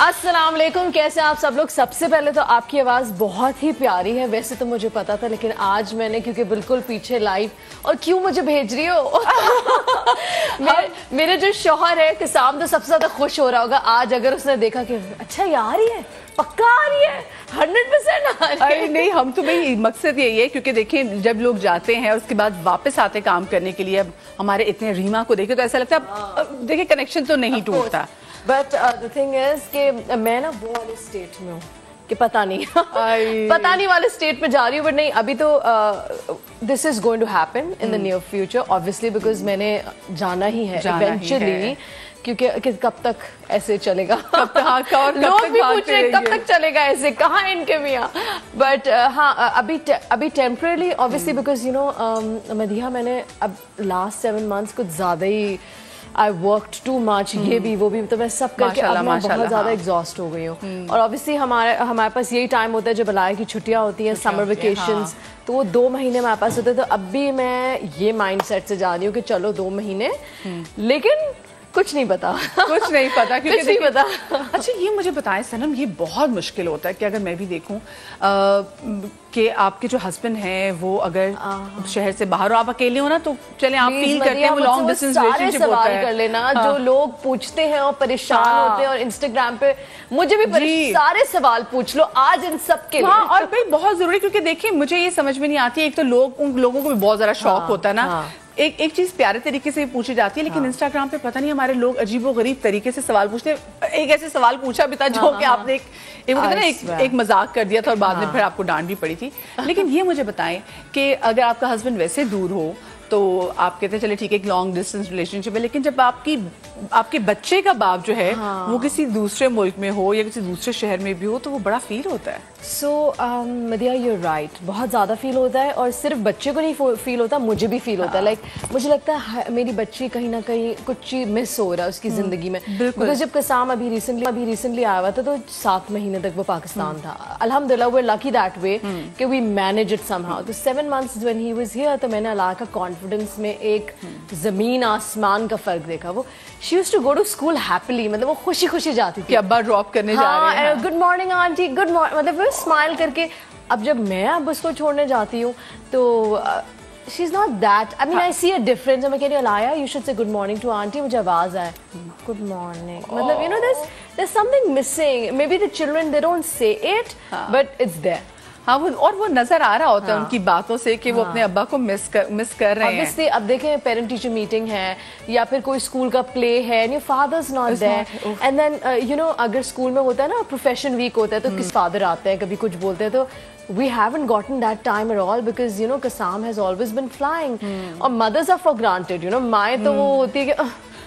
السلام علیکم، کیسے آپ سب لوگ؟ سب سے پہلے تو آپ کی آواز بہت ہی پیاری ہے، ویسے تو مجھے پتا تھا لیکن آج میں نے کیونکہ بالکل پیچھے لائیو، اور کیوں مجھے بھیج رہی ہو میرے جو شوہر ہے قسام تو سب سے زیادہ خوش ہو رہا ہوگا آج اگر اس نے دیکھا کہ اچھا یہ آ رہی ہے، پکا آ رہی ہے، 100% آ رہی ہے۔ نہیں ہم تو بھائی مقصد یہی ہے کیونکہ دیکھیں جب لوگ جاتے ہیں اور اس کے بعد واپس آتے کام کرنے کے لیے، اب ہمارے اتنے ریما کو دیکھے تو ایسا لگتا ہے دیکھیں کنیکشن تو نہیں ٹوٹتا. بٹ دا تھنگ از کہ میں نا وہ والے اسٹیٹ میں ہوں کہ پتہ نہیں والے اسٹیٹ پہ جا رہی ہوں، بٹ نہیں ابھی تو this is going to happen in the near future obviously, because میں نے جانا ہی ہے ایونچولی، کیونکہ کب تک ایسے چلے گا، لوگ بھی پوچھ رہے کب تک چلے گا ایسے، کہاں ان کے میاں. بٹ ہاں ابھی temporarily obviously because you know Madiha میں نے اب لاسٹ 7 months کچھ زیادہ ہی I worked too much، یہ بھی وہ بھی، تو میں سب کر کے اب میں بہت زیادہ ایگزاسٹ ہو گئی ہوں. اور obviously ہمارے پاس یہی ٹائم ہوتا ہے جب الائے کی چھٹیاں ہوتی ہیں، سمر ویکیشنز، تو وہ 2 مہینے ہمارے پاس ہوتے ہیں. تو اب بھی میں یہ مائنڈ سیٹ سے جا رہی ہوں کہ چلو 2 مہینے، لیکن کچھ نہیں پتا کیونکہ نہیں پتا. اچھا یہ مجھے بتائیں صنم، یہ بہت مشکل ہوتا ہے کہ اگر میں بھی دیکھوں کہ آپ کے جو ہسبینڈ ہیں وہ اگر شہر سے باہر ہو، آپ اکیلے ہو نا، تو چلیں آپ فیل کرتے ہیں وہ لانگ ڈسٹینس ریلیشن شپ ہوتا ہے. کر لینا جو لوگ پوچھتے ہیں اور پریشان ہوتے ہیں، اور انسٹاگرام پہ مجھے بھی سارے سوال پوچھ لو آج ان سب کے لیے. ہاں اور بھائی بہت ضروری، کیونکہ دیکھیں مجھے یہ سمجھ میں نہیں آتی ہے، ایک تو ان لوگوں کو بھی بہت زیادہ شوق ہوتا ہے نا، ایک چیز پیارے طریقے سے پوچھی جاتی ہے، لیکن انسٹاگرام پہ پتہ نہیں ہمارے لوگ عجیب و غریب طریقے سے سوال پوچھتے ہیں. ایک ایسے سوال پوچھا بھی تھا جو کہ آپ نے ایک مذاق کر دیا تھا اور بعد میں پھر آپ کو ڈانٹ بھی پڑی تھی. لیکن یہ مجھے بتائیں کہ اگر آپ کا ہسبینڈ ویسے دور ہو تو آپ کہتے ہیں چلے ٹھیک ہے ایک لانگ ڈسٹینس ریلیشن شپ ہے، لیکن جب آپ کے بچے کا باپ جو ہے وہ کسی دوسرے ملک میں ہو یا کسی دوسرے شہر میں بھی ہو تو وہ بڑا فیل ہوتا ہے. سو مدیحہ یو رائٹ، بہت زیادہ فیل ہوتا ہے، اور صرف بچے کو نہیں فیل ہوتا، مجھے بھی فیل ہوتا ہے. لائک مجھے لگتا ہے میری بچی کہیں نہ کہیں کچھ چیز مس ہو رہا ہے اس کی زندگی میں. بیکاز جب قسام ابھی ریسنٹلی آیا ہوا تھا تو 7 مہینے تک وہ پاکستان تھا. الحمدللہ we are lucky that way کہ وی مینیج اٹ سم ہاؤ. تو 7 months when he was here تو میں نے اللہ کا کانفیڈنس میں ایک زمین آسمان کا فرق دیکھا. وہ she used to go to school happily، مطلب وہ خوشی خوشی جاتی تھی کہ ابا ڈراپ کرنے جا رہے ہیں، good morning aunty, good morning, مطلب وہ اسمائل کر کے. اب جب میں اب اس کو چھوڑنے جاتی ہوں تو she is not that, I mean I see a difference. میں کہہ رہی ہوں Alaya you should say good morning to auntie, مجھے آواز آئے گڈ مارننگ، مطلب you know there's something missing. Maybe the children they don't say it but it's there. ہاں اور وہ نظر آ رہا ہوتا ہے ان کی باتوں سے کہ وہ اپنے ابا کو مس کر رہے ہیں. Obviously اب دیکھیں پیرنٹ ٹیچر میٹنگ ہے یا پھر کوئی اسکول کا پلے ہے and your father's not there and then you know اگر اسکول میں ہوتا ہے نا پروفیشن ویک ہوتا ہے تو کس فادر آتے ہیں کبھی کچھ بولتے ہیں، تو we haven't gotten that time at all because you know Kasam has always been flying اور mothers are for granted, you know مائیں تو وہ ہوتی ہے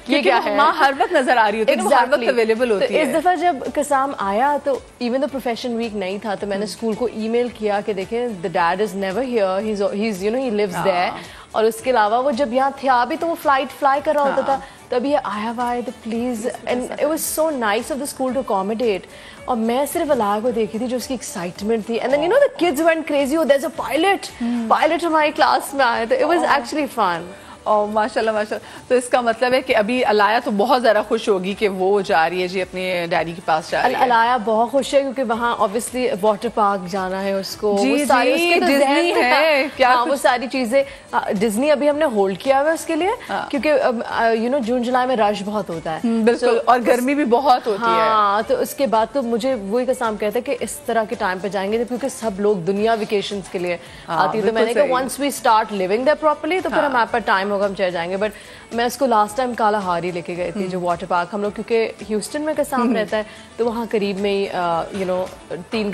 کہ یہ کیا ہے، ماں ہر وقت نظر آ رہی ہوتی ہے، ہر وقت اویلیبل ہوتی ہے. اس دفعہ جب قسام آیا تو ایون دا پروفیشن ویک نہیں تھا تو میں نے اسکول کو ای میل کیا کہ دیکھیں the dad is never here, he's you know he lives there. اور اس کے علاوہ وہ جب یہاں تھا بھی تو وہ فلائی کر رہا ہوتا تھا، تب یہ آیا ہوا ہے تو please, and it was so nice of the school to accommodate. اور میں صرف الائے کو دیکھی تھی جو اس کی ایکسائٹمنٹ تھی، and then you know the kids went crazy, there is a pilot ہماری کلاس میں آئے، تو اٹ واز ایکچولی فن. اور ماشاءاللہ ماشاءاللہ. تو اس کا مطلب ہے کہ ابھی الایا تو بہت زیادہ خوش ہوگی کہ وہ جا رہی ہے جی اپنے ڈیڈی کے پاس جا رہی ہے. الایا بہت خوش ہے کیونکہ وہاں obviously واٹر پارک جانا ہے اس کو، جی ڈزنی ہے کیا وہ ساری چیزیں. ڈزنی ابھی ہم نے ہولڈ کیا ہوا ہے اس کے لیے کیونکہ یو نو جون جولائی میں رش بہت ہوتا ہے بالکل، اور گرمی بھی بہت ہوتی ہے. ہاں تو اس کے بعد تو مجھے وہی قسم کہتا ہے کہ اس طرح کے ٹائم پہ جائیں گے کیونکہ سب لوگ دنیا ویکیشنز کے لیے آتی ہے. تو میں نے کہا once we start living there properly تو پھر ہمارے پاس ٹائم ہوگا ہم چلے جائیں گے. بٹ میں اس کو لاسٹ ٹائم کالا ہاری لے کے گئے تھی جو واٹر پارک ہم لوگ، کیونکہ ہیوسٹن میں قسام رہتا ہے تو وہاں قریب میں ہی یو نو 3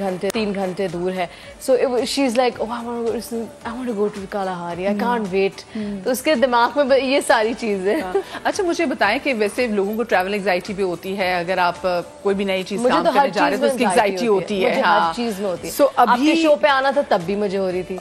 گھنٹے دور ہے. So she is like I want to go to Kalahari, I can't wait. تو اس کے دماغ میں یہ ساری چیزیں. اچھا مجھے بتائیں کہ ویسے لوگوں کو ٹریول انگزائٹی بھی ہوتی ہے، اگر آپ کوئی بھی نئی چیز کام کرنے جا رہے ہیں تو اس کی انگزائٹی ہوتی ہے، ہر چیز میں ہوتی ہے. سو ابھی شو پہ آنا تھا تب بھی مجھے ہو رہی تھی.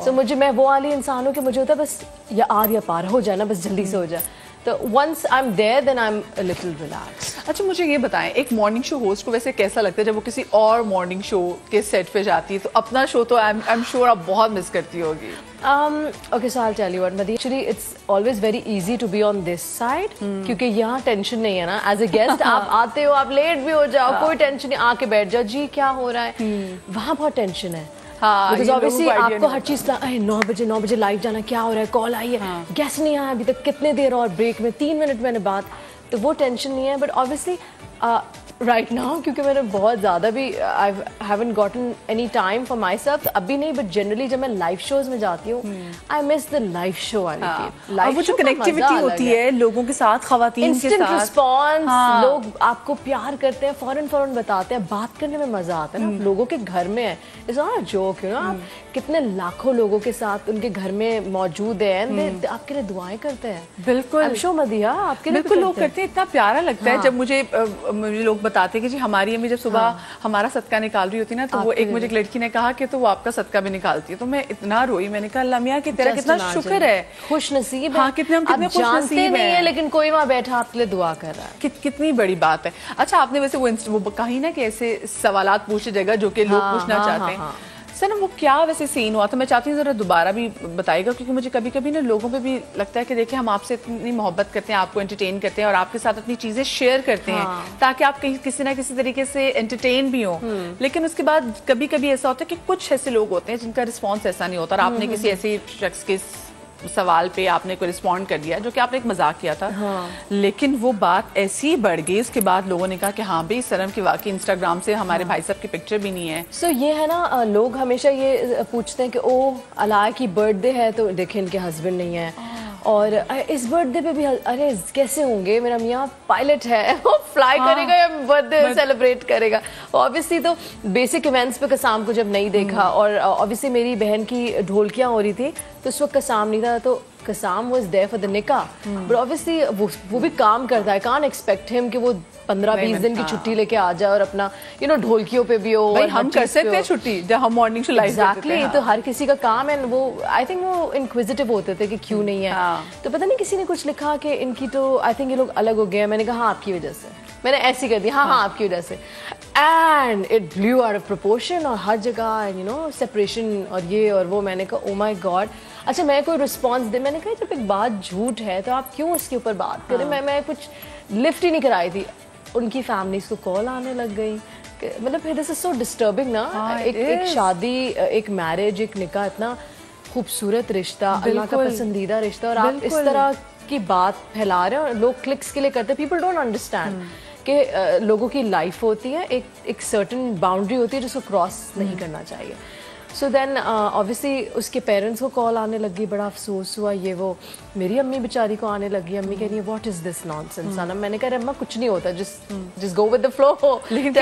سو میں وہ والی انسان ہوں کہ مجھے ہوتا ہے بس یا آر یا پار ہو جائے نا، بس جلدی سے ہو جائے. تو once I'm there then I'm a little relaxed. اچھا مجھے یہ بتائیں, ایک مارننگ شو ہوسٹ کو ویسے کیسا لگتا ہے جب وہ کسی اور مارننگ شو کے سیٹ پہ جاتی ہے؟ تو اپنا شو تو آئی ایم شیور آپ بہت مس کرتی ہوگی. Okay, so I'll tell you what, Madhi. Actually, it's always very easy to be on this side کیونکہ یہاں ٹینشن نہیں ہے نا. ایز اے گیسٹ آپ آتے ہو, آپ لیٹ بھی ہو جاؤ, کوئی ٹینشن نہیں, آ کے بیٹھ جاؤ, جی کیا ہو رہا ہے. وہاں بہت ٹینشن ہے. Because obviously آپ کو ہر چیز 9 بجے لائیو جانا, کیا ہو رہا ہے, کال آئی ہے, گیسٹ نہیں آیا ابھی تک, کتنے دیر اور بریک میں 3 منٹ میں نے بات, تو وہ ٹینشن نہیں ہے. بٹ obviously رائٹ ناؤ کیونکہ میں نے بہت زیادہ بھی I haven't gotten any time for my self ابھی نہیں, بٹ جنرلی جب میں لائیو شوز میں جاتی ہوں آئی مس دا لائیو شو والی وہ جو کنیکٹیوٹی ہوتی ہے لوگوں کے ساتھ, خواتین کے ساتھ, انسٹنٹ رسپانس, لوگ آپ کو پیار کرتے ہیں, فوراً بتاتے ہیں, بات کرنے میں مزہ آتا ہے نا. لوگوں کے گھر میں ہے, it's not joke, you know, آپ کتنے لاکھوں لوگوں کے ساتھ ان کے گھر میں موجود ہیں, آپ کے لیے دعائیں کرتے ہیں. بالکل شو مدیہ آپ کے لیے بالکل لوگ کرتے ہیں. اتنا پیارا لگتا ہے جب مجھے لوگ بتاتے کہ جی ہماری امی جب صبح ہمارا صدقہ نکال رہی ہوتی نا, تو وہ ایک مجھے ایک لڑکی نے کہا کہ تو وہ آپ کا صدقہ بھی نکالتی ہے. تو میں اتنا روئی, میں نے کہا اللہ میاں کہ تیرا کتنا شکر ہے, خوش نصیب ہے. ہاں کتنے ہم کتنے خوش نصیب ہیں, لیکن کوئی وہاں بیٹھا آپ کے لیے دعا کر رہا ہے. کتنی بڑی بات ہے. اچھا آپ نے ویسے وہ کہی نا کہ ایسے سوالات پوچھے جگہ جو کہ لوگ پوچھنا چاہتے ہیں, سر وہ کیا ویسے سین ہوا تھا؟ میں چاہتی ہوں ذرا دوبارہ بھی بتائیے گا, کیونکہ مجھے کبھی کبھی نا لوگوں پہ بھی لگتا ہے کہ دیکھیں ہم آپ سے اتنی محبت کرتے ہیں, آپ کو انٹرٹین کرتے ہیں اور آپ کے ساتھ اپنی چیزیں شیئر کرتے ہیں تاکہ آپ کسی نہ کسی طریقے سے انٹرٹین بھی ہوں. لیکن اس کے بعد کبھی کبھی ایسا ہوتا ہے کہ کچھ ایسے لوگ ہوتے ہیں جن کا رسپانس ایسا نہیں ہوتا, اور آپ نے کسی ایسے شخص کے سوال پہ آپ نے کوئی رسپونڈ کر دیا جو کہ آپ نے ایک مذاق کیا تھا, لیکن وہ بات ایسی بڑھ گئی, اس کے بعد لوگوں نے کہا کہ ہاں بھائی سرم کی واقعی انسٹاگرام سے ہمارے بھائی صاحب کی پکچر بھی نہیں ہے. سو یہ ہے نا, لوگ ہمیشہ یہ پوچھتے ہیں کہ او علاء کی برتھ ڈے ہے تو دیکھیں ان کے ہسبینڈ نہیں ہے, اور اس برتھ ڈے پہ بھی ارے کیسے ہوں گے, میرا میاں پائلٹ ہے, وہ فلائی کرے گا یا برتھ ڈے سیلیبریٹ کرے گا. اوبیسلی تو بیسک ایونٹس پہ قسام کو جب نہیں دیکھا, اور اوبیسلی میری بہن کی ڈھولکیاں ہو رہی تھی تو اس وقت قسام نہیں تھا, تو قسام واز دیئر فار دا نکاح. بٹ اوبیسلی وہ بھی کام کرتا ہے, کانٹ ایکسپیکٹ ہم کہ وہ 15-20 دن کی چھٹی لے کے آ جائے اور اپنا یو نو ڈھولکیوں پہ بھی ہو. ہم کر سکتے ہیں چھٹی جب ہم مارننگ شو لائیو ایگزیکٹلی, تو ہر کسی کا کام ہے. وہ آئی تھنک وہ انکویزیٹو ہوتے تھے کہ کیوں نہیں ہے, تو پتہ نہیں کسی نے کچھ لکھا کہ ان کی تو آئی تھنک یہ لوگ الگ ہو گئے ہیں. میں نے کہا ہاں آپ کی وجہ سے, میں نے ایسی کر دی, ہاں آپ کی وجہ سے, and it blue out of proportion, اور ہر جگہ یو نو سیپریشن اور یہ اور وہ. میں نے کہا او مائی گاڈ. اچھا میں کوئی رسپانس دے, میں نے کہا جب ایک بات جھوٹ ہے تو آپ کیوں اس کے اوپر بات کریں. میں کچھ لفٹ ہی نہیں کرائی تھی, ان کی فیملیز کو کال آنے لگ گئی, مطلب دس از سو ڈسٹربنگ نا. ایک شادی, ایک میرج, ایک نکاح, اتنا خوبصورت رشتہ, اللہ کا پسندیدہ رشتہ, اور آپ اس طرح کی بات پھیلا رہے ہیں اور لوگ کلکس کے لیے کرتے ہیں. پیپل ڈونٹ انڈرسٹینڈ کہ لوگوں کی لائف ہوتی ہے, ایک سرٹن باؤنڈری ہوتی ہے جس کو کراس نہیں کرنا چاہیے. سو دین اوبیسلی اس کے پیرنٹس کو کال آنے لگی, بڑا افسوس ہوا. یہ وہ میری امی بیچاری کو آنے لگی, امی کہہ رہی ہے what is this naan sense. میں نے کہا اما کچھ نہیں ہوتا, just go with the flow. لیکن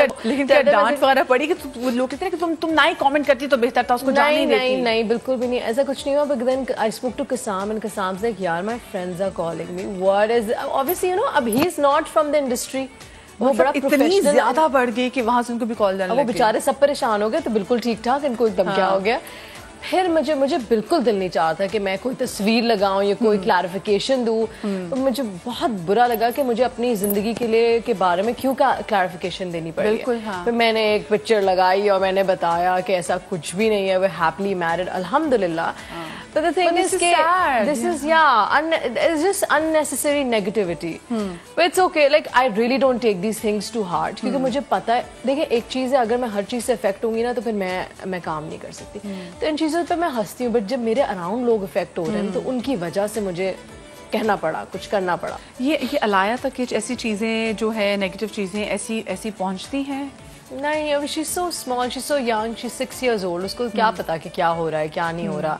ڈانٹ وغیرہ پڑی کہ لوگ کہتے ہیں کہ تم نہ ہی کامنٹ کرتی تو بہتر تھا, اس کو جانے نہیں دیتی. نہیں بالکل بھی نہیں, ایسا کچھ نہیں ہوا. But then I spoke to Qasam, and Qasam سے یار my friends are calling me, what is obviously you know اب he is not from the industry. وہ بڑا اتنی زیادہ بڑھ گئی کہ وہاں سے ان کو بھی کال جانے لگی. وہ بیچارے سب پریشان ہو گئے, تو بالکل ٹھیک ٹھاک, ان کو ایک دم کیا ہو گیا. پھر مجھے بالکل دل نہیں چاہتا کہ میں کوئی تصویر لگاؤں یا کوئی کلیریفیکیشن دوں. مجھے بہت برا لگا کہ مجھے اپنی زندگی کے بارے میں کیوں کلیریفیکیشن دینی پڑی. پھر میں نے ایک پکچر لگائی اور میں نے بتایا کہ ایسا کچھ بھی نہیں ہے, وہ ہیپلی میرڈ الحمدللہ. But the thing is this is it's just unnecessary negativity. But it's okay, like I really don't take these things too hard, کیونکہ مجھے پتا ہے, دیکھیں ایک چیز ہے, اگر میں ہر چیز سے افیکٹ ہوں گی نا تو پھر میں کام نہیں کر سکتی. تو ان چیزوں پہ میں ہنستی ہوں, بٹ جب میرے اراؤنڈ لوگ افیکٹ ہو رہے ہیں تو ان کی وجہ سے مجھے کہنا پڑا, کچھ کرنا پڑا. یہ علایا تک ایسی چیزیں جو ہے نیگیٹو چیزیں ایسی پہنچتی ہیں؟ نہیں, ابھی شی سو اسمال, شی سو ینگ, شی 6 years old, اس کو کیا پتا کہ کیا ہو رہا ہے کیا نہیں ہو رہا.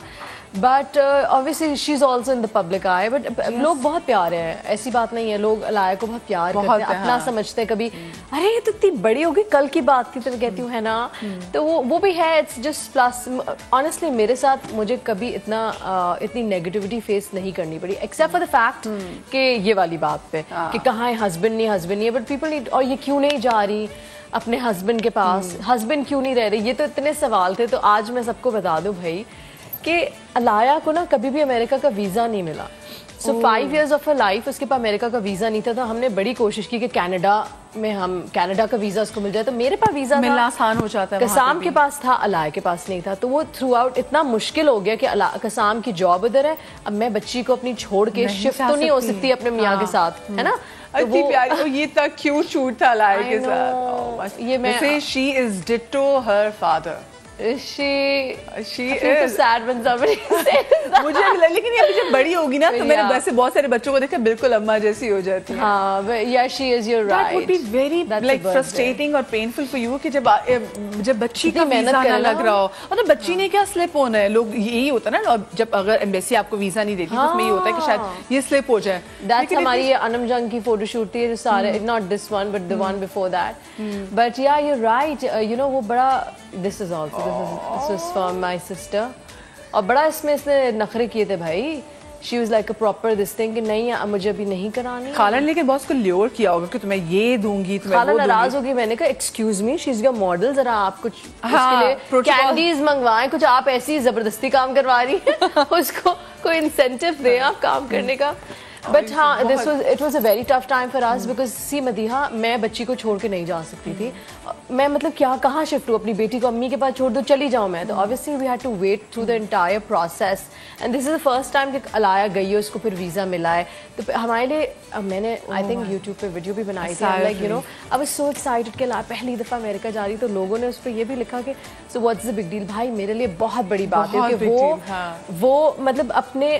But obviously she is also in the public eye, but لوگ بہت پیارے ہیں, ایسی بات نہیں ہے. لوگ علایا کو بہت پیار کرتے ہیں, اپنا سمجھتے ہیں. کبھی ارے یہ تو اتنی بڑی ہوگی, کل کی بات کی طرح کہتی ہوں, ہے نا. تو وہ بھی ہے, اٹس جسٹ پلس. آنیسٹلی میرے ساتھ مجھے کبھی اتنی نیگیٹیوٹی فیس نہیں کرنی پڑی, ایکسیپٹ فار دا فیکٹ کہ یہ والی بات پہ کہ کہاں ہے ہسبینڈ نہیں ہے. بٹ پیپل نیڈ, اور یہ کیوں نہیں جا رہی اپنے ہسبینڈ کے پاس, ہسبینڈ کیوں نہیں رہ رہی, یہ تو اتنے سوال تھے. تو آج میں سب کو بتا دوں بھائی کہ علایا کو نا کبھی بھی امریکہ کا ویزا نہیں ملا. So 5 years of her life اس کے پاس امریکہ کا ویزا نہیں تھا. ہم نے بڑی کوشش کی کہ کینیڈا کا ویزا اس کو مل جائے. تو میرے پاس ویزا ملنا آسان ہو جاتا ہے. قسام کے پاس تھا, علائے کے پاس نہیں تھا. تو وہ تھرو آؤٹ اتنا مشکل ہو گیا کہ قسام کی جاب ادھر ہے, اب میں بچی کو اپنی چھوڑ کے شفٹ تو نہیں ہو سکتی اپنے میاں کے ساتھ, ہے نا. اتنی پیاری, یہ اتنا کیوٹ شوٹ تھا علائے کے ساتھ. یہ میں she is ditto her father. She is sad when somebody says that. مجھے لیکن یہ جب بڑی ہوگی نا تو میں نے ویسے بہت سارے بچوں کو دیکھا بالکل اماں جیسی ہو جاتی ہے. ہاں, yeah, she is, you're right. That would be very like frustrating اور painful for you کہ جب بچی کا ویزا نہ لگ رہا ہو. اور بچی نے کیا سلپ ہونا ہے, لوگ یہی ہوتا ہے نا, جب اگر ایمبیسی آپ کو ویزا نہیں دیتی تو اس میں یہ ہوتا ہے کہ شاید یہ سلپ ہو جائے. That's ہماری یہ انم جنگ کی فوٹو شوٹ تھی جو سارے, not this one but the one before that. But yeah, you're right. You know وہ بڑا, this was from my sister. اور بڑا اس میں اس نے نخرے کیے تھے بھائی. She was like a proper this thing کہ نہیں مجھے ابھی نہیں کرانی. خالہ نے لیکن بہت اس کو لیور کیا ہوگا کہ تمہیں یہ دوں گی, تمہیں وہ دوں گی. خالہ ناراض ہوگی. میں نے کہا excuse me, she is your model, ذرا آپ کچھ اس کے لیے کینڈیز منگوائیں, کچھ آپ ایسی زبردستی کام کروا رہی ہیں, اس کو کوئی انسینٹیو دیں آپ کام کرنے کا. But ہاں, it was a very tough time for us because see Madiha, میں بچی کو چھوڑ کے نہیں جا سکتی تھی. میں مطلب کہاں شفٹ ہوں, اپنی بیٹی کو امی کے پاس چھوڑ دو چلی جاؤں میں. تو obviously we had to wait through the entire process and this is the first time کہ علایا گئی ہے, اس کو پھر ویزا ملا ہے. تو ہمارے لیے میں نے I think YouTube پہ ویڈیو بھی بنائی تھی, like you know I was so excited کہ پہلی دفعہ امریکہ جا رہی. تو لوگوں نے اس پہ یہ بھی لکھا کہ so what's the big deal. بھائی میرے لیے بہت بڑی بات ہے کہ وہ مطلب اپنے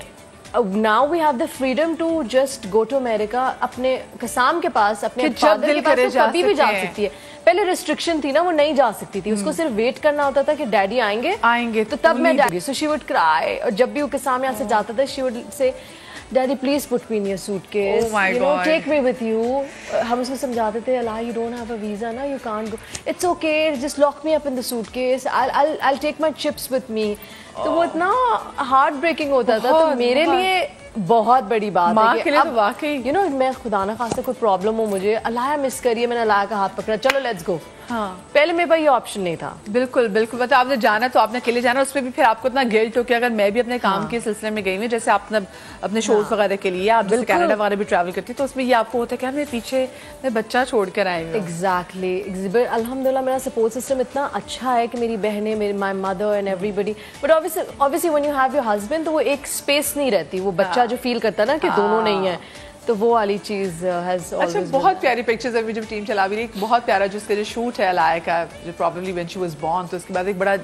now we have the freedom to just go to America. اپنے قسام کے پاس, اپنے فادر کے پاس کبھی بھی جا سکتی ہے. پہلے ریسٹرکشن تھی نا, وہ نہیں جا سکتی تھی, اس کو صرف ویٹ کرنا ہوتا تھا کہ ڈیڈی آئیں گے تو تب میں جاؤں گی. So she would cry. اور جب بھی وہ قسام یہاں سے جاتا تھا she would say Daddy please put me in your suitcase, you know, take me with you. ہم اس کو سمجھاتے تھے Allah you don't have a visa na, you can't go, it's okay, just lock me up in the suitcase, I'll take my chips with me. تو وہ اتنا heart breaking ہوتا تھا. تو میرے لیے بہت بڑی بات ہے کہ اب یو نو میں خدا نہ خواستہ کوئی پرابلم ہو مجھے, اللہ مس کریے, میں نے اللہ کا ہاتھ پکڑا, چلو لیٹس گو. ہاں, پہلے میرے پاس یہ آپشن نہیں تھا. بالکل بالکل. مطلب آپ نے جانا تو آپ نے اکیلے جانا, اس پہ بھی پھر آپ کو اتنا گلٹ ہو کہ اگر میں بھی اپنے کام کے سلسلے میں گئی ہوں, جیسے آپ نے اپنے شوز وغیرہ کے لیے آپ جیسے کینیڈا وغیرہ بھی ٹریول کرتی, تو اس میں یہ آپ کو ہوتا ہے کہ ہمیں پیچھے میں بچہ چھوڑ کر آئے ہوئے. ایگزیکٹلی. الحمد للہ میرا سپورٹ سسٹم اتنا اچھا ہے کہ میری بہنیں, مائی مدر اینڈ ایوری بڈی. But obviously when you have your husband تو وہ ایک اسپیس نہیں رہتی, وہ بچہ جو فیل کرتا ہے نا کہ دونوں نہیں ہیں, تو وہ والی چیز ہیز اچھا. بہت پیاری پکچرز ابھی جب ٹیم چلا بھی رہی, بہت پیارا جو اس کا جو شوٹ ہے علائے کا, جو probably when she was born, تو اس کے بعد ایک بڑا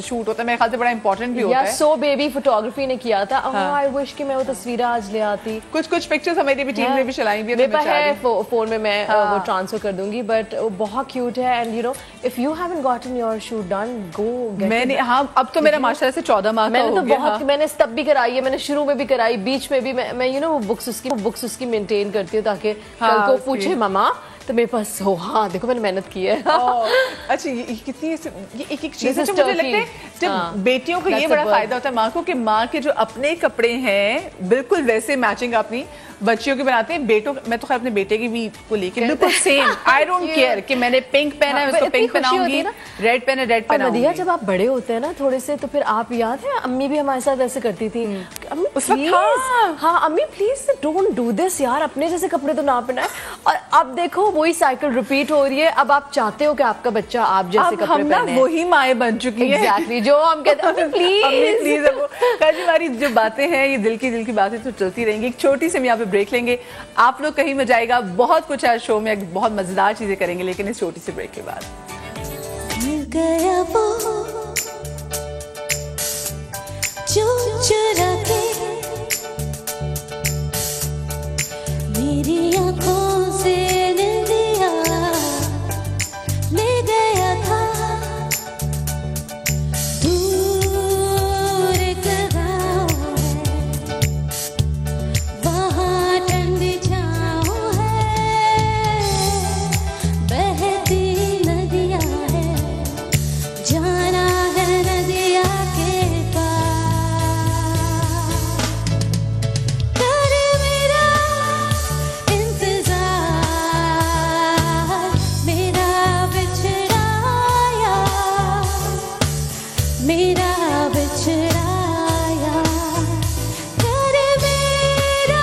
شوٹ ہوتا ہے, میرے خیال سے بڑا امپورٹنٹ بھی ہوتا ہے. سو بیبی فوٹوگرافی نے کیا تھا. آئی وش کہ میں وہ تصویریں آج لے آتی. کچھ پکچرز ہماری بھی ٹیم نے بھی چلائی بھی, میرے پاس ہے فون میں وہ ٹرانسفر کر دوں گی. بٹ وہ بہت کیوٹ ہے. And you know if you haven't gotten your shoot done, go. میں نے ہاں, اب تو میرا ماشاءاللہ سے 14 ماہ کا ہو گیا. میں نے تب بھی کرائی ہے, میں نے شروع میں بھی کرائی, بیچ میں بھی. میں یو نو بکس اس کی مینٹین کرتی ہوں تاکہ کل کو پوچھے ماما تو میرے پاس ہو, ہاں دیکھو میں نے محنت کی ہے. اچھا, کتنی ایک چیز ہے مجھے لگتا ہے جب بیٹیوں کو یہ بڑا فائدہ ہوتا ہے ماں کو, کہ ماں کے جو اپنے کپڑے ہیں بالکل ویسے میچنگ اپنی بچیوں کے بناتے ہیں. بیٹوں, میں تو خیر اپنے بیٹے کی بھی کو لے کے بالکل سیم, آئی ڈونٹ کیئر کہ میں نے پنک پہنا ہے اس کو پنک پہناؤں گی, ریڈ پہنا ریڈ پہناؤں گی. مدیحہ جب آپ بڑے ہوتے ہیں نا تھوڑے سے, تو پھر آپ یاد ہے امی بھی ہمارے ساتھ ایسے کرتی تھی, ہاں امی پلیز ڈونٹ ڈو دس یار, اپنے جیسے کپڑے تو نہ پہنائے. اور اب دیکھو وہی سائیکل ریپیٹ ہو رہی ہے. اب آپ چاہتے ہو کہ آپ کا بچہ آپ جیسے کپڑے پہنے, وہی مائیں بن چکی ہیں. ایگزیکٹلی, جو ہم کہتے ہیں پلیز. ہماری جو باتیں ہیں یہ دل کی باتیں تو چلتی رہیں گی. ایک چھوٹی سی ہم یہاں پہ بریک لیں گے, آپ لوگ کہیں میں جائے گا, بہت کچھ ہے شو میں, بہت مزیدار چیزیں کریں گے, لیکن اس چھوٹی سی بریک کے بعد. مل گیا وہ جو چرا کے میری آنکھوں سے دیا لے گیا تھا, دور ایک گاؤں ہے وہاں ٹھنڈی چھاؤں ہے, بہتی ندیاں ہے, جانا ہے ندیا کے پاس. کر میرا انتظار, میرا بچھڑایا, میرا بچھڑایا, کر میرا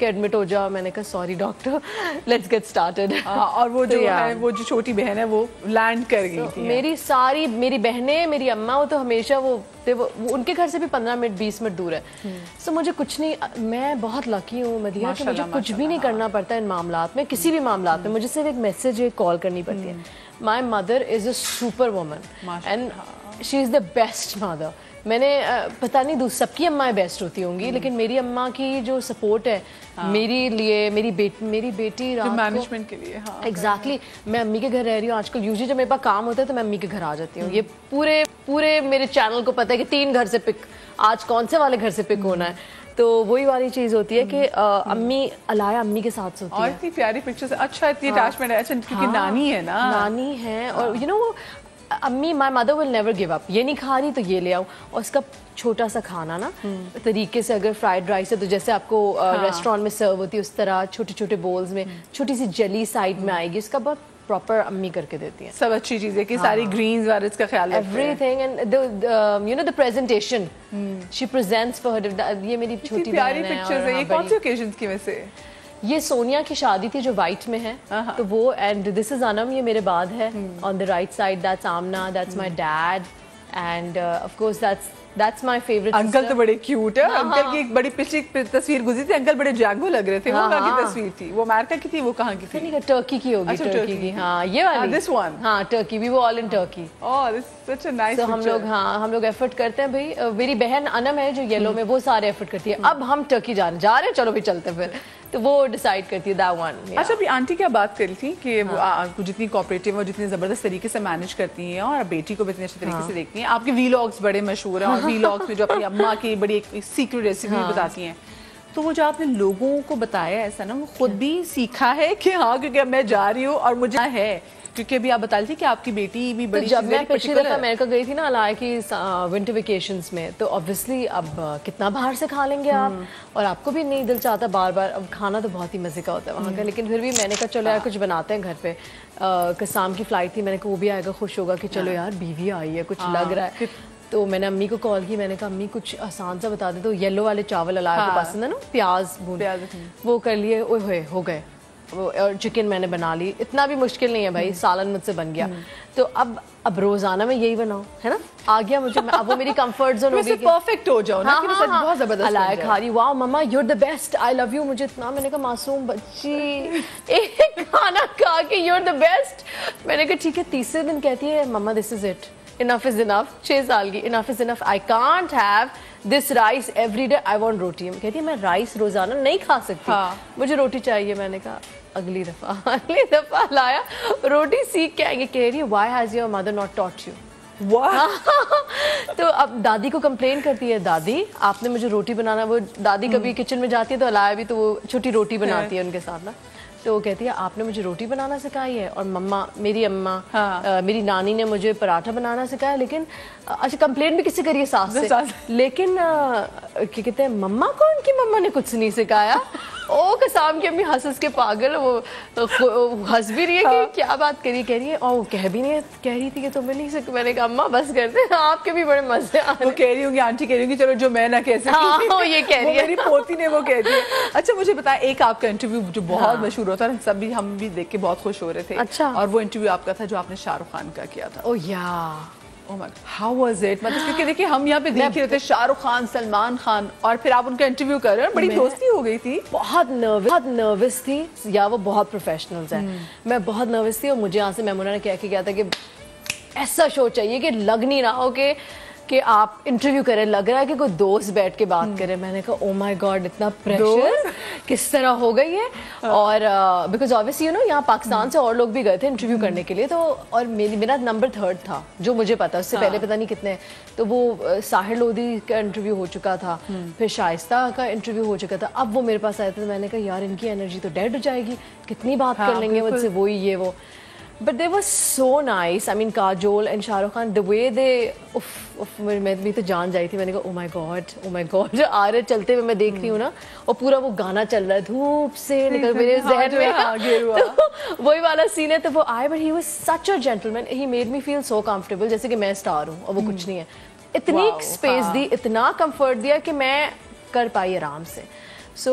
کہ ایڈمٹ ہو جاؤ. میں نے کہا sorry doctor, let's get started. اور وہ جو ہے وہ جو چھوٹی بہن ہے وہ لینڈ کر گئی تھی. میری بہنیں, میری اماں, وہ تو ہمیشہ وہ ان کے گھر سے بھی 15 منٹ 20 منٹ دور ہے. سو مجھے کچھ نہیں, میں بہت لکی ہوں مدیحہ کہ مجھے کچھ بھی نہیں کرنا پڑتا ان معاملات میں, کسی بھی معاملات میں. مجھے صرف ایک میسج, ایک کال کرنی پڑتی ہے. My mother is a super woman and she is the best mother. میں نے پتہ نہیں سب کی اماں بیسٹ ہوتی ہوں گی, لیکن میری اماں کی جو سپورٹ ہے میرے لیے, میری بیٹی مینجمنٹ کے لیے. ایگزیکٹلی. میں امی کے گھر رہ رہی ہوں آج کل. یوزلی جب میرے پاس کام ہوتا ہے تو میں امی کے گھر آ جاتی ہوں. یہ پورے میرے چینل کو پتہ ہے کہ 3 گھر سے پک, آج کون سے والے گھر سے پک ہونا ہے. تو وہی والی چیز ہوتی ہے کہ امی علایا امی کے ساتھ ہوتی ہے. اور اتنی پیاری پکچرز. اچھا اتنی اٹیچمنٹ ہے. اچھا کیونکہ نانی ہے نا, نانی ہے. اور یو نو امی, my mother will never give up. یہ نہیں کھا رہی تو یہ لے آؤ. اور اس کا چھوٹا سا کھانا نا طریقے سے, اگر فرائیڈ رائس ہے تو جیسے آپ کو ریسٹورینٹ میں سرو ہوتی ہے اس طرح چھوٹے چھوٹے بولز میں چھوٹی سی جلی سائڈ میں آئے گی. اس کا بہت پراپر امی کر کے دیتی ہیں. سب اچھی چیزیں کہ ساری گرینز وغیرہ اس کا خیال رکھتے ہیں. Everything. And you know the presentation she presents for her. یہ میری چھوٹی پیاری پکچرز ہیں. یہ کون سی اوکیزنز کی وجہ سے؟ یہ سونیا کی شادی تھی جو وائٹ میں ہے, تو وہ. اینڈ دس از انم, یہ میرے بعد ہے. On the right side that's Amna, that's my dad, and of course that's my favorite. Uncle تو بڑے کیوٹ ہے. انکل کی ایک بڑی پچھلی تصویر گزری تھی, انکل بڑے جانگو لگ رہے تھے. وہ کہاں کی تصویر تھی؟ وہ امریکہ کی تھی, وہ کہاں کی تھی؟ ٹرکی کی ہوگی. ٹرکی کی. ہاں یہ والی. this one. ہاں Turkey. we were all in Turkey. oh this is such a nice picture. ہم لوگ ایفرٹ کرتے ہیں بھائی. میری بہن انم ہے جو یلو میں, وہ سارے ایفرٹ کرتی ہے. اب ہم ٹرکی جا رہے ہیں, چلو بھی چلتے پھر. تو وہ ڈیسائیڈ کرتی ہے that one. اچھا ابھی آنٹی کیا بات کری تھی کہ وہ جتنی کوآپریٹو اور جتنی زبردست طریقے سے مینج کرتی ہیں اور بیٹی کو بھی اتنے اچھے طریقے سے دیکھتی ہیں. آپ کے ویلاگس بڑے مشہور ہیں, اور ویلاگس میں جو اپنی اماں کی بڑی ایک سیکرٹ ریسیپی بتاتی ہیں. تو وہ جو آپ نے لوگوں کو بتایا ایسا نا, وہ خود بھی سیکھا ہے کہ ہاں کیونکہ اب میں جا رہی ہوں اور مجھے ہے, کیونکہ ابھی آپ بتا رہی تھی کہ آپ کی بیٹی بھی بڑی. جب میں پچھلی دفعہ امریکہ گئی تھی نا علایا کی ونٹر ویکیشنز میں, تو obviously اب کتنا باہر سے کھا لیں گے آپ, اور آپ کو بھی نہیں دل چاہتا بار بار. اب کھانا تو بہت ہی مزے کا ہوتا ہے وہاں کا, لیکن پھر بھی میں نے کہا چلو یار کچھ بناتے ہیں گھر پہ. قسام کی فلائٹ تھی, میں نے کہا وہ بھی آئے گا, خوش ہوگا کہ چلو یار بیوی آئی ہے, کچھ لگ رہا ہے. تو میں نے امی کو کال کی, میں نے کہا امی کچھ آسان سا بتا دے. تو یلو والے چاول علایا کو پسند ہے نا, پیاز وہ کر لیے, اوئے ہوئے ہو گئے. اور چکن میں نے بنا لی, اتنا بھی مشکل نہیں ہے بھائی, سالن مجھ سے بن گیا. تو اب روزانہ میں یہی بناؤں ہے نا, آ گیا مجھے. اب وہ میری کمفرٹ زون ہو گئی, پرفیکٹ ہو جاؤ نا. بہت زبردست علایا کھا رہی, wow mama you are the best, I love you. مجھے اتنا, میں نے کہا معصوم بچی ایک کھانا کھا کے یو آر دا بیسٹ. میں نے کہا ٹھیک ہے. تیسرے دن کہتی ہے mama this is it, enough is enough. 6 سال کی, enough is enough. I can't have this rice every day. I want roti. کہتی ہے میں رائس روزانہ نہیں کھا سکتی, مجھے روٹی چاہیے. میں نے کہا اگلی دفعہ لایا روٹی سیکھ کے آئیں گے. کہہ رہی ہے why has your mother not taught you? تو اب دادی کو کمپلین کرتی ہے, دادی آپ نے مجھے روٹی بنانا. وہ دادی کبھی کچن میں جاتی ہے تو علایا بھی, تو وہ چھوٹی روٹی بناتی ہے ان کے ساتھ نا. تو وہ کہتی ہے آپ نے مجھے روٹی بنانا سکھائی ہے, اور مما میری اماں میری نانی نے مجھے پراٹھا بنانا سکھایا. لیکن اچھا کمپلین بھی کسی کریے ساس سے, لیکن کیا کہتے ہیں مما کو ان کی مما نے کچھ نہیں سکھایا. او قسام کی امی ہنس کے پاگل. وہ ہنس بھی رہی ہے کہ کیا بات کری, کہہ رہی ہے, اور وہ کہہ بھی نہیں ہے, کہہ رہی تھی کہ تمہیں نہیں سکھ. میں نے کہا اماں بس کر دیں, آپ کے بھی بڑے مزے آ رہے. وہ کہہ رہی ہوں گی آنٹی کہہ رہی ہوں گی چلو جو میں نہ کہہ سکتی, یہ کہہ رہی ہے میری پوتی نے وہ کہہ دیا. اچھا مجھے بتائیں, ایک آپ کا انٹرویو جو بہت مشہور ہوتا ہے, سب بھی ہم بھی دیکھ کے بہت خوش ہو رہے تھے. اچھا. اور وہ انٹرویو آپ کا تھا جو آپ نے شاہ رخ خان کا کیا تھا. او یا ہاؤ واز اٹ؟ مطلب کیونکہ دیکھیے ہم یہاں پہ دیکھ رہے تھے شاہ رخ خان, سلمان خان, اور پھر آپ ان کا انٹرویو کر رہے ہیں, بڑی دوستی ہو گئی تھی. بہت نروس تھی, یا وہ بہت پروفیشنلز ہیں. میں بہت نروس تھی, اور مجھے یہاں سے میمونہ نے کہہ کے گیا تھا کہ ایسا شو چاہیے کہ لگ نہیں رہا ہو کہ آپ انٹرویو کریں, لگ رہا ہے کہ کوئی دوست بیٹھ کے بات کرے. میں نے کہا او مائی گاڈ اتنا پریشر کس طرح ہو گئی ہے. اور بیکاز آبویسلی یو نو یہاں پاکستان سے اور لوگ بھی گئے تھے انٹرویو کرنے کے لیے, تو اور میرا نمبر 3 تھا جو مجھے پتا, اس سے پہلے پتا نہیں کتنے. تو وہ ساحر لودھی کا انٹرویو ہو چکا تھا, پھر شائستہ کا انٹرویو ہو چکا تھا. اب وہ میرے پاس آئے تھے, تو میں نے کہا یار ان کی انرجی تو ڈیڈ ہو جائے گی, کتنی بات کر لیں گے مجھ سے, وہی یہ وہ. But they were so nice. I mean, Kajol and Shah Rukh Khan, the way they, میں بھی تو جان جائی تھی. میں نے کہا oh my god, جو آ رہے چلتے ہوئے میں دیکھ رہی ہوں نا, اور پورا وہ گانا چل رہا ہے, دھوپ سے نکل میرے ذہن میں وہی والا سین ہے. تو وہ آئے, but he was such a gentleman. He made me feel so comfortable, جیسے کہ میں اسٹار ہوں اور وہ کچھ نہیں ہے. اتنی اسپیس دی, اتنا کمفرٹ دیا کہ میں کر پائی آرام سے. So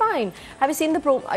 Fine. Have you seen the pro?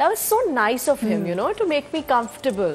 that was so nice of him, you know, to make me comfortable.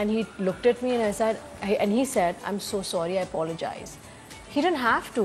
And he looked at me and I said, and he said, I'm so sorry, I apologize. He didn't have to.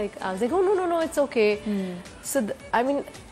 like I was like, oh no, it's okay. So I mean,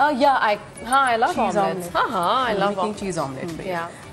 Yeah, I love Cheese omelets. omelette. I love making cheese omelette for you. Yeah.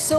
So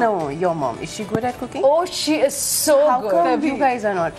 No, your mom is she good at cooking? Oh, she is so good. How come you guys are not?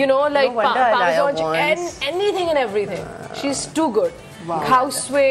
you know, like Parmesan, anything and everything. She's too good. Houseway,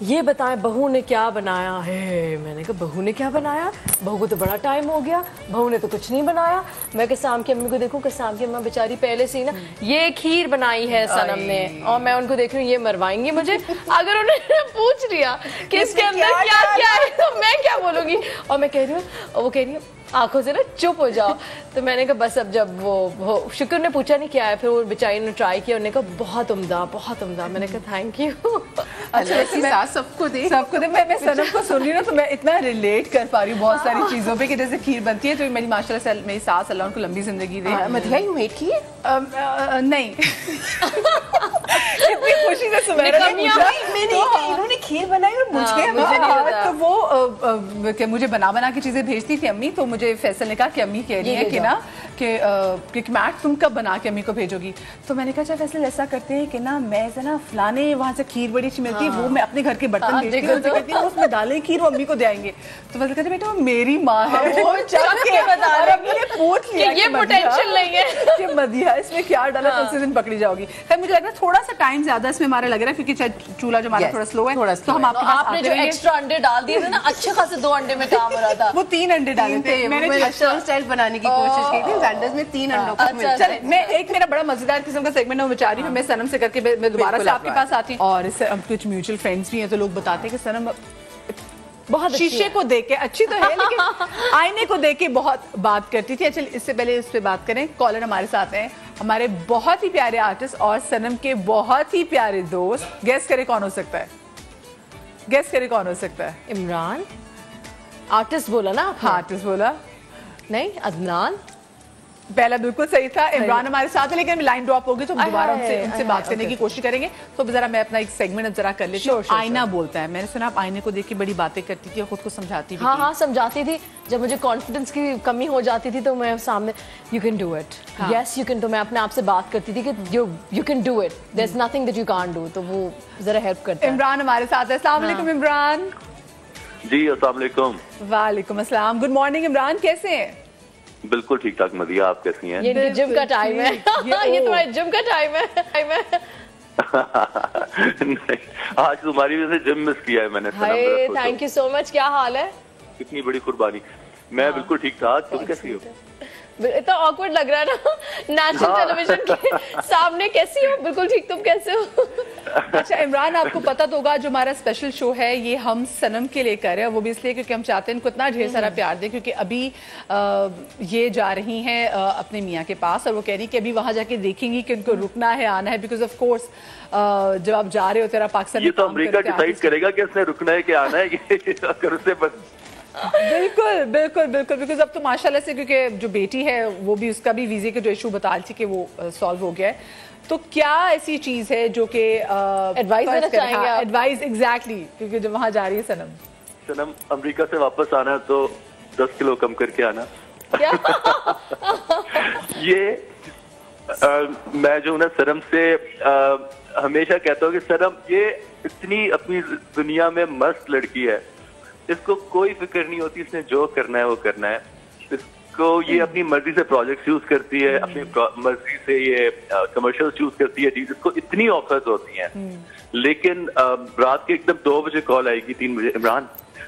یہ بتائیں بہو نے کیا بنایا ہے. میں نے کہا بہو نے کیا بنایا, بہو کو تو بڑا ٹائم ہو گیا, بہو نے تو کچھ نہیں بنایا. میں قسام کی امی کو دیکھوں, قسام کی اماں بیچاری پہلے سے ہی نا یہ کھیر بنائی ہے صنم نے, اور میں ان کو دیکھ رہی ہوں یہ مروائیں گی مجھے. اگر انہوں نے پوچھ لیا کہ اس کے اندر کیا کیا ہے تو میں کیا بولوں گی. اور میں کہہ رہی ہوں, وہ کہہ رہی ہوں آنکھوں سے نا چپ ہو جاؤ. تو میں نے کہا بس اب جب وہ شکر نے پوچھا نہیں کیا ہے, پھر وہ بیچاری نے ٹرائی کیا, انہوں نے کہا بہت عمدہ بہت عمدہ. میں نے کہا تھینک یو. اچھا سب کو دے میں صنم کو سن رہی ہوں نا تو میں اتنا ریلیٹ کر پا رہی ہوں بہت ساری چیزوں پہ کہ جیسے کھیر بنتی ہے تو میری ماشاء اللہ سے میری ساس اللہ ان کو لمبی زندگی دے. مدھیہ یو میڈ کھیر؟ نہیں اتنی خوشی سے سمیرا نے پوچھا انہوں نے کھیر بنائی اور مجھے تو وہ کہ مجھے بنا کے چیزیں بھیجتی تھی امی, تو مجھے فیصل نے کہا کہ امی کہہ رہی ہے کہ نا کہ میٹ تم کب بنا کے امی کو بھیجو گی. تو میں نے کہا اچھا فیصل ایسا کرتے ہیں کہ نا میں نا فلانے وہاں سے کھیر بڑی اچھی ملتی ہے, وہ میں اپنے گھر کے برتن بھیجتی ہوں, اس میں ڈالیں کھیر, وہ امی کو دے آئیں گے. تو فیصل کہتے بیٹا وہ میری ماں ہے, وہ پوچھ لیا یہ پوٹینشیل نہیں ہے کہ مدیحہ اس میں کیا ڈالا تو اسی دن پکڑی جاؤ گی. خیر مجھے لگ رہا ہے تھوڑا سا ٹائم زیادہ اس میں ہمارا لگ رہا ہے کیونکہ چولہا جو ہمارا تھوڑا سلو ہے, تو ہم آپ نے جو ایکسٹرا انڈے ڈال دیے تھے نا, اچھے خاصے 2 انڈے میں کام ہو رہا تھا. وہ 3 انڈے ڈالے تھے, میں نے ریسٹورینٹ اسٹائل بنانے کی کوشش کی تھی, سینڈوچ میں 3 انڈوں کا ملتا ہے. میں ایک میرا بڑا مزیدار قسم کا سیگمنٹ ہے, بچاری ہوں میں صنم سے کر کے میں دوبارہ سے آپ کے پاس آتی ہوں. اور اس سے کچھ میوچل فرینڈس بھی ہیں تو لوگ بتاتے ہیں کہ صنم بہت شیشے کو دیکھ کے اچھی تو ہے لیکن آئینے کو دیکھ کے بہت بات کرتی تھی. اچھا اس سے پہلے اس پہ بات کریں, کالر ہمارے ساتھ ہیں, ہمارے بہت ہی پیارے آرٹسٹ اور صنم کے بہت ہی پیارے دوست. گیس کرے کون ہو سکتا ہے, گیس کرے کون ہو سکتا ہے؟ عمران. آرٹسٹ بولا نا, ہاں آرٹسٹ بولا نہیں عدنان. پہلا بالکل صحیح تھا. عمران ہمارے ساتھ ہے لیکن لائن ڈراپ ہوگی تو دوبارہ ان سے بات کرنے کی کوشش کریں گے. تو ذرا میں اپنا ایک سیگمنٹ ذرا کر لیتی ہوں. آئینہ بولتا ہے, میں نے سنا آپ آئینے کو دیکھ کے بڑی باتیں کرتی تھی اور خود کو سمجھاتی بھی. ہاں سمجھاتی تھی. جب مجھے کانفیڈنس کی کمی ہو جاتی تھی تو میں سامنے you can do it, yes you can, تو میں اپنے آپ سے بات کرتی تھی کہ you can do it, there is nothing that you can't do. تو وہ ذرا ہیلپ کرتا ہے. عمران ہمارے ساتھ ہے. السلام علیکم عمران. جی السلام علیکم. وعلیکم السلام. گڈ مارننگ عمران, کیسے ہیں؟ بالکل ٹھیک ٹھاک. مدیحہ آپ کیسی ہیں؟ یہ جم کا ٹائم ہے, یہ تمہارے جم کا ٹائم ہے. آج تمہاری وجہ سے جم مس کیا ہے میں نے. تھینک یو سو مچ. کیا حال ہے؟ کتنی بڑی قربانی. میں بالکل ٹھیک ٹھاک. تم کیسی ہو؟ اتنا آکورڈ لگ رہا ہے نا نیشنل ٹیلی ویژن کے سامنے. کیسی ہو؟ بالکل ٹھیک. تم کیسے ہو؟ اچھا عمران آپ کو پتا تو ہوگا جو ہمارا اسپیشل شو ہے یہ ہم صنم کے لے کر ہے, وہ بھی اس لیے کیونکہ ہم چاہتے ہیں ان کو اتنا ڈھیر سارا پیار دیں, کیونکہ ابھی یہ جا رہی ہیں اپنے میاں کے پاس اور وہ کہہ رہی کہ ابھی وہاں جا کے دیکھیں گی کہ ان کو رکنا ہے آنا ہے, بیکاز آف کورس جب آپ جا رہے ہوتے ہیں پاکستان یہ تو امریکہ ڈیسائیڈ کرے گا کہ اس نے رکنا ہے کہ آنا ہے کہ اسے بس. بالکل بالکل بالکل, بیکاز اب تو ماشاءاللہ سے کیونکہ جو بیٹی ہے وہ بھی اس کا بھی ویزے کے جو ایشو بتا رہی تھی کہ وہ سالو ہو گیا ہے, تو کیا ایسی چیز ہے جو کہ ایڈوائز دینا چاہیں گے؟ ایڈوائز ایگزیکٹلی, کیونکہ جب وہاں جا رہی ہے صنم امریکہ سے واپس آنا تو 10 کلو کم کر کے آنا. یہ میں جو نا صنم سے ہمیشہ کہتا ہوں کہ صنم یہ اتنی اپنی دنیا میں مست لڑکی ہے, اس کو کوئی فکر نہیں ہوتی, اس نے جو کرنا ہے وہ کرنا ہے. اس کو یہ اپنی مرضی سے پروجیکٹ چوز کرتی ہے, اپنی مرضی سے یہ کمرشل چوز کرتی ہے. اس کو اتنی آفرز ہوتی ہیں, لیکن رات کے ایک دم 2 بجے کال آئے گی 3 بجے, عمران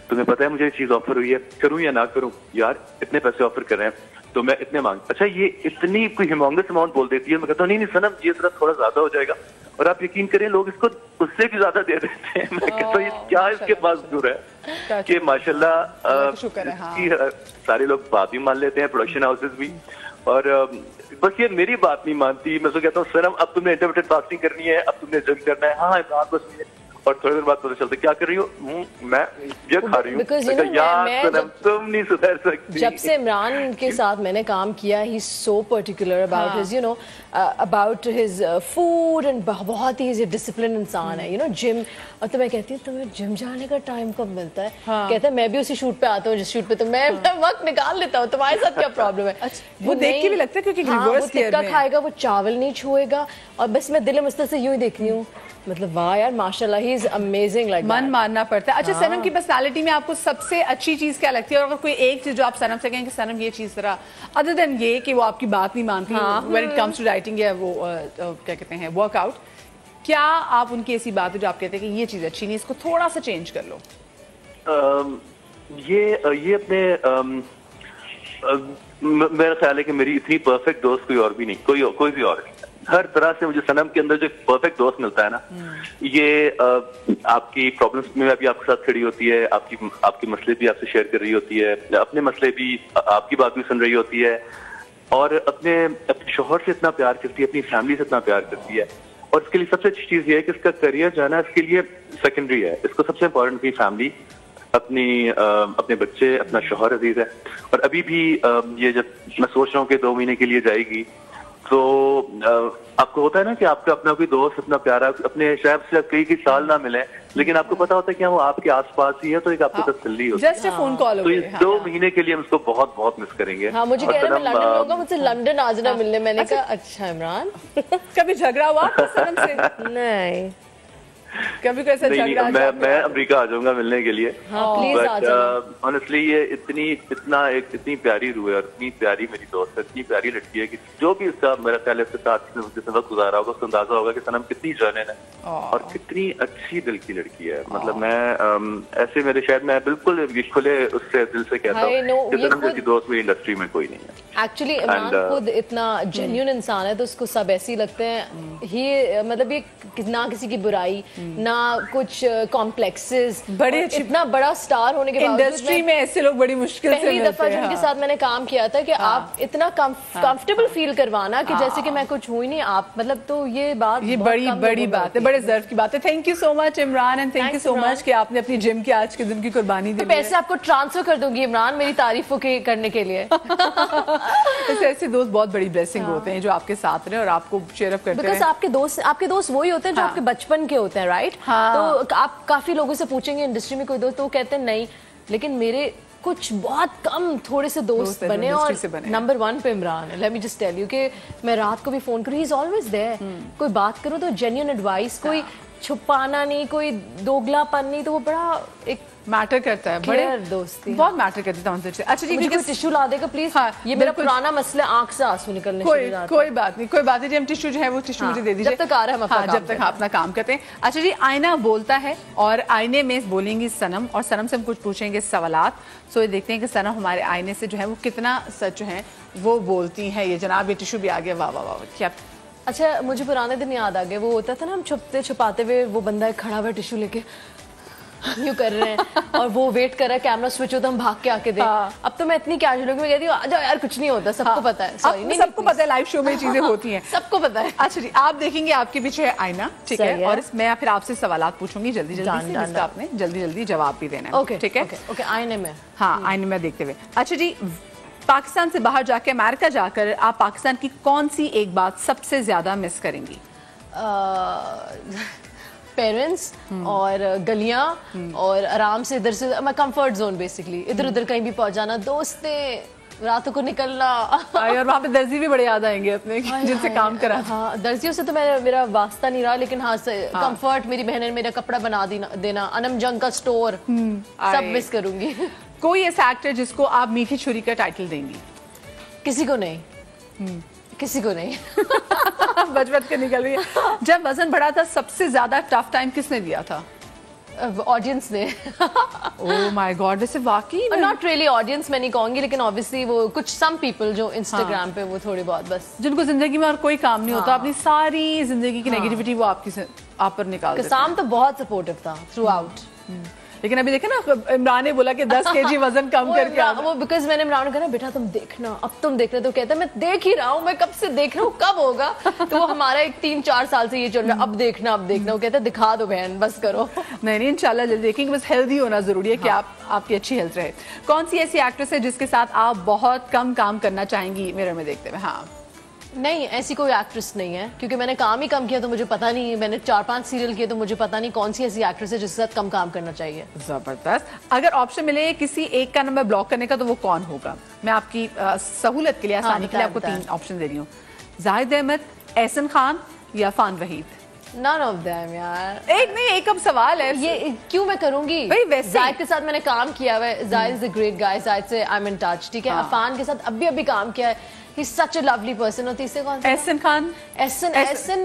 تمہیں پتا ہے مجھے یہ چیز آفر ہوئی ہے, کروں یا نہ کروں؟ یار اتنے پیسے آفر کر رہے ہیں تو میں اتنے مانگ. اچھا یہ اتنی کوئی ہیمونگس اماؤنٹ بول دیتی ہے. میں کہتا ہوں نہیں صنم یہ ذرا تھوڑا زیادہ ہو جائے گا, اور آپ یقین کریں لوگ اس کو اس سے بھی زیادہ دے دیتے ہیں. میں کہتا ہوں یہ کیا اس کے پاس دور ہے کہ ماشاءاللہ سارے لوگ بات بھی مان لیتے ہیں, پروڈکشن ہاؤسز بھی. اور بس یہ میری بات نہیں مانتی. میں تو کہتا ہوں صنم اب تم نے انٹرمیڈیٹ فاسٹنگ کرنی ہے, اب تم نے جم کرنا ہے. ہاں عمران بس اور تھوڑی دیر بعد پتہ چلتا کیا کر رہی ہو, میں یہ کھا رہی ہوں. یار صنم تم نہیں سدھر سکتی. جب سے عمران کے ساتھ میں نے کام کیا, he so particular about his about his food and بہت ہی ڈسپلن انسان ہے جم. اور تو میں کہتی ہوں تمہیں جم جانے کا ٹائم کب ملتا ہے؟ کہتا ہے میں بھی اسی شوٹ پہ آتا ہوں جس شوٹ پہ تو میں وقت نکال لیتا ہوں, تمہارے ساتھ کیا پرابلم ہے؟ وہ دیکھ کے بھی لگتا ہے کیونکہ ریورس کیئر میں کھائے گا, وہ چاول نہیں چھوئے گا, اور بس میں دل مستر سے یوں ہی دیکھ رہی ہوں, مطلب واہ یار ماشاءاللہ ہی از امیزنگ. لائک من ماننا پڑتا ہے. اچھا صنم کی پرسنالٹی میں آپ کو سب سے اچھی چیز کیا لگتی ہے, اور اگر کوئی ایک چیز جو آپ صنم سے کہیں کہ صنم یہ چیز ذرا ادر دین یہ کہ وہ آپ کی بات نہیں مانتی when it comes to writing یا وہ کیا کہتے ہیں ورک آؤٹ, کیا آپ ان کی ایسی بات ہے جو آپ کہتے ہیں کہ یہ چیز اچھی نہیں, اس کو تھوڑا سا چینج کر لو؟ یہ اپنے میرا خیال ہے کہ میری اتنی پرفیکٹ دوست کوئی اور بھی نہیں, کوئی بھی اور نہیں. ہر طرح سے مجھے صنم کے اندر جو پرفیکٹ دوست ملتا ہے نا, یہ آپ کی پرابلمس میں بھی آپ کے ساتھ کھڑی ہوتی ہے, آپ کے مسئلے بھی آپ سے شیئر کر رہی ہوتی ہے, اپنے مسئلے بھی, آپ کی بات بھی سن رہی ہوتی ہے, اور اپنے شوہر سے اتنا پیار کرتی ہے, اپنی فیملی سے اتنا پیار کرتی ہے. اور اس کے لیے سب سے اچھی چیز یہ ہے کہ اس کا کریئر جو ہے نا اس کے لیے سیکنڈری ہے. اس کو سب سے امپورٹنٹ کی فیملی, اپنے بچے, اپنا شوہر عزیز ہے. اور ابھی بھی یہ جب میں سوچ رہا ہوں کہ 2 مہینے کے لیے جائے گی, تو آپ کو ہوتا ہے نا کہ آپ کا اپنا کوئی دوست اتنا پیارا, اپنے شاید سے کئی سال نہ ملے, لیکن آپ کو پتا ہوتا ہے کہ وہ آپ کے آس پاس ہی ہے, تو ایک آپ کو تسلی ہوتی ہے. Just phone call. تو یہ 2 مہینے کے لیے ہم اس کو بہت بہت مس کریں گے. ہاں, مجھے کہہ رہے ہیں لندن میں ہوگا, مجھ سے لندن آ جانا ملنے. میں نے کہا اچھا عمران, کبھی جھگڑا ہوا صنم سے؟ نہیں, کبھی کوئی ایسا جھگڑا؟ میں امریکہ آ جاؤں گا ملنے کے لیے. بٹ آنیسٹلی یہ اتنی پیاری روح ہے, اور اتنی پیاری میری دوست ہے, اتنی پیاری لڑکی ہے کہ جو بھی اس کا میرا خیال ہے اس کے ساتھ جس وقت گزارا ہوگا اس کو اندازہ ہوگا کہ صنم کتنی جرنن ہے اور کتنی اچھی دل کی لڑکی ہے. مطلب میں ایسے میرے شاید میں بالکل کھلے اس سے دل سے کہتا ہوں کہ صنم جیسی دوست میری انڈسٹری میں کوئی نہیں ہے. ایکچولی عمران خود اتنا جینیون انسان ہے, تو اس کو سب ایسے ہی لگتے ہیں. یہ مطلب یہ نہ کسی کی برائی, نہ کچھ کمپلیکسز, بڑے اتنا بڑا سٹار ہونے کے باوجود انڈسٹری میں ایسے لوگ بڑی مشکل سے پہلی دفعہ جن کے ساتھ میں نے کام کیا تھا کہ آپ اتنا کمفرٹیبل فیل کروانا کہ جیسے کہ میں کچھ ہوں ہی نہیں آپ, مطلب تو یہ بات بڑی بات ہے, بڑے ضرف کی بات ہے. Thank you so much Imran, and thank you so much کہ آپ نے اپنی جم کے آج کے دن کی قربانی دی. پیسے آپ کو ٹرانسفر کر دوں گی عمران میری تعریفوں کے کرنے کے لیے. ایسے دوست بہت بڑی بلیسنگ ہوتے ہیں جو آپ کے ساتھ رہے اور آپ کو چیئر اپ کرتے ہیں. بیکاز آپ کے دوست وہی ہوتے ہیں جو آپ کے بچپن کے ہوتے ہیں, رائٹ؟ تو آپ کافی لوگوں سے پوچھیں گے انڈسٹری میں کوئی دوست, تو وہ کہتے ہیں نہیں, لیکن میرے کچھ بہت کم تھوڑے سے دوست بنے, اور نمبر 1 پہ عمران ہے. Let me just tell you کہ میں رات کو بھی فون کروں, ہی از آلویز دیئر. کوئی بات کروں تو جینیون ایڈوائس, کوئی چھپانا نہیں, کوئی دوگلا پن نہیں, تو وہ بڑا ایک میٹر کرتا ہے, بڑے دوستی بہت میٹر کرتی ہے. اچھا ٹھیک ہے, tissue law they God please, یہ میرا پرانا مسئلہ, آنکھ سے آنسو نکلنے. کوئی بات نہیں جی, ہم ٹیشو جو ہے وہ ٹیشو مجھے دے دیجیے جب تک آ رہا ہے, ہم جب تک اپنا کام کرتے ہیں. اچھا جی, آئینہ بولتا ہے اور آئینے میں بولیں گی صنم, اور صنم سے ہم کچھ پوچھیں گے سوالات. سو یہ دیکھتے ہیں کہ صنم ہمارے آئینے سے جو ہے وہ کتنا سچ جو ہے وہ بولتی ہیں. یہ جناب یہ ٹیشو بھی آ گیا, واہ واہ واہ, کیا اچھا. مجھے پرانے دن یاد آ گئے, وہ ہوتا تھا نا ہم چھپتے چھپاتے ہوئے, وہ بندہ کھڑا ہوا ٹیشو لے کے یوں کر رہے ہیں اور وہ ویٹ کر رہا ہے, کیمرہ سوئچ ہوتا, ہم بھاگ کے آ کے دیں. اب تو میں اتنی کیجول ہوں کہ میں کہتی ہوں آ جاؤ یار, کچھ نہیں ہوتا, سب کو پتا ہے. سب کو پتا ہے لائیو شو میں یہ چیزیں ہوتی ہیں, سب کو پتا ہے. اچھا جی, آپ دیکھیں گے آپ کے پیچھے ہے آئینہ, ٹھیک ہے, اور میں پھر آپ سے سوالات پوچھوں گی جلدی جلدی, جس کا آپ نے جلدی جلدی جواب بھی دینا ہے, ٹھیک ہے؟ آئینے میں, ہاں آئینے میں دیکھتے ہوئے. اچھا جی, پاکستان سے باہر جا کے, امریکہ جا کر آپ پاکستان کی کون سی ایک بات سب سے زیادہ مس کریں گی؟ پیرنٹس اور گلیاں, اور آرام سے ادھر سے کمفرٹ زون, بیسکلی ادھر ادھر کہیں بھی پہنچانا, دوستیں, راتوں کو نکلنا. اور وہاں پہ درزی بھی بڑے یاد آئیں گے اپنے جن سے کام کرا. ہاں, درزیوں سے تو میرا واسطہ نہیں رہا, لیکن ہاں کمفرٹ, میری بہن نے میرا کپڑا بنا دینا, انم جنگ کا سٹور, سب مس کروں گی. کوئی ایسا ایکٹر جس کو آپ میٹھی چھری کا ٹائٹل دیں گی؟ کسی کو نہیں, کسی کو نہیں. بچپن کے نکل رہی ہے. جب وزن بڑھا تھا سب سے زیادہ ٹف ٹائم کس نے دیا تھا؟ آڈینس نے. اوہ مائی گاڈ, ویسے واقعی ناٹ ریئلی آڈینس میں نہیں کہوں گی, لیکن obviously وہ کچھ سم پیپل جو انسٹاگرام پہ وہ تھوڑے بہت, بس جن کو زندگی میں اور کوئی کام نہیں ہوتا, اپنی ساری زندگی کی نیگیٹیوٹی وہ آپ پر نکال دیتے ہیں. قسام تو بہت سپورٹیو تھا تھرو آؤٹ, لیکن ابھی دیکھیں نا عمران نے بولا کہ 10 kg وزن کم کر کے, وہ بیکاز میں نے عمران کو کہا نا بیٹا تم دیکھنا, اب تم دیکھنا, تو کہتا ہے میں دیکھ ہی رہا ہوں, میں کب سے دیکھ رہا ہوں, کب ہوگا. تو وہ ہمارا ایک 3-4 سال سے یہ چل رہا ہے, اب دیکھنا, وہ کہتا ہے دکھا دو بہن, بس کرو. نہیں انشاءاللہ جلدی دیکھیں گے, بس ہیلدی ہونا ضروری ہے کہ آپ کی اچھی ہیلتھ رہے. کون سی ایسی ایکٹریس ہے جس کے ساتھ آپ بہت کم کام کرنا چاہیں گی میرر میں دیکھتے ہوئے؟ ہاں نہیں, ایسی کوئی ایکٹریس نہیں ہے, کیونکہ میں نے کام ہی کم کیا, تو مجھے پتا نہیں, میں نے 4-5 سیریل کیے, تو مجھے پتا نہیں کون سی ایسی ایکٹریس ہے جس کے ساتھ کم کام کرنا چاہیے. زبردست. اگر آپشن ملے کسی ایک کا نمبر بلاک کرنے کا تو وہ کون ہوگا؟ میں آپ کی سہولت کے لیے, آسانی کے لیے آپ کو 3 آپشن دے رہی ہوں. زاہد احمد, احسن خان یا فان وحید؟ None of them یار. ایک نہیں, ایک اب سوال ہے, یہ کیوں میں کروں گی؟ زاہد کے ساتھ میں نے کام کیا ہوا ہے, زاہد از اے گریٹ گائے, زاہد سے I'm in touch, ٹھیک ہے. عفان کے ساتھ ابھی کام کیا ہے, he's such a lovely person. اور تیسرے کون سا؟ احسن خان. احسن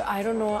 I don't know.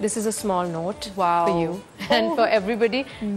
This is a small note Wow. for you and for everybody.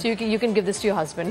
so you can give this to your husband.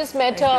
just met her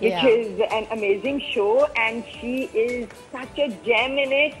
which is an amazing show and she is such a gem in it.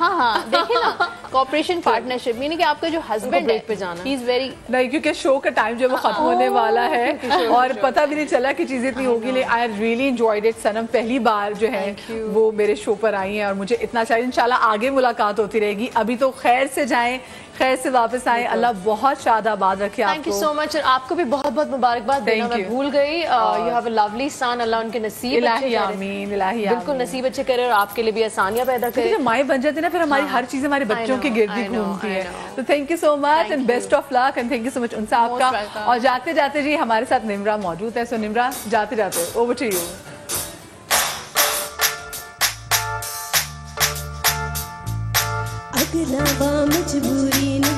ہاں ہاں دیکھیں نا cooperation partnership یعنی کہ آپ کا جو husband ہے پہ جانا ہی از ویری نہیں کیونکہ شو کا ٹائم جو وہ ختم ہونے والا ہے اور پتہ بھی نہیں چلا کہ چیزیں اتنی ہوگی. لیکن آئی ریئلی انجوائڈ اٹ. سنم پہلی بار جو ہے وہ میرے شو پر آئی ہیں اور مجھے اتنا اچھا. انشاءاللہ آگے ملاقات ہوتی رہے گی. ابھی تو خیر سے جائیں, خیر سے واپس آئیں. اللہ بہت شاد آباد رکھے آپ کو. تھینک یو سو مچ. اور آپ کو بھی بہت بہت مبارکباد دینا میں بھول گئی. یو ہیو اے لولی سن. اللہ ان کے نصیب الہی آمین, الہی بالکل نصیب اچھے کرے اور آپ کے لیے بھی آسانیاں پیدا کرے. جب مائیں بن جاتی ہیں نا پھر ہماری ہر چیز ہمارے بچوں کے گرد ہی گھومتی ہے. تو thank you so much and best of luck and thank you so much ان صاحب کا. اور جاتے جاتے جی ہمارے ساتھ نمرا موجود ہے. سو نمرا جاتے جاتے اوور ٹو یو. اگلا مجبوری نو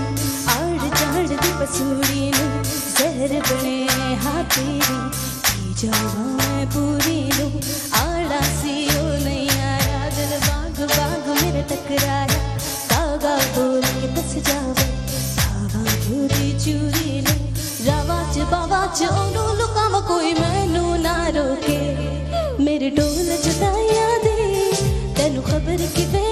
آڑ چاڑ دی پسوری نو زہر بنے ہاں تیری پی جاواں میں پوری نو آڑا سی او نہیں آیا دل باغ باغ میرے ٹکرایا داغا بول کے پس جاوے داغا چوری چوری نو راوا چ باوا چ اونوں لکاواں کوئی مینوں نہ روکے میرے ڈول جدائیاں دی تینوں خبر کیویں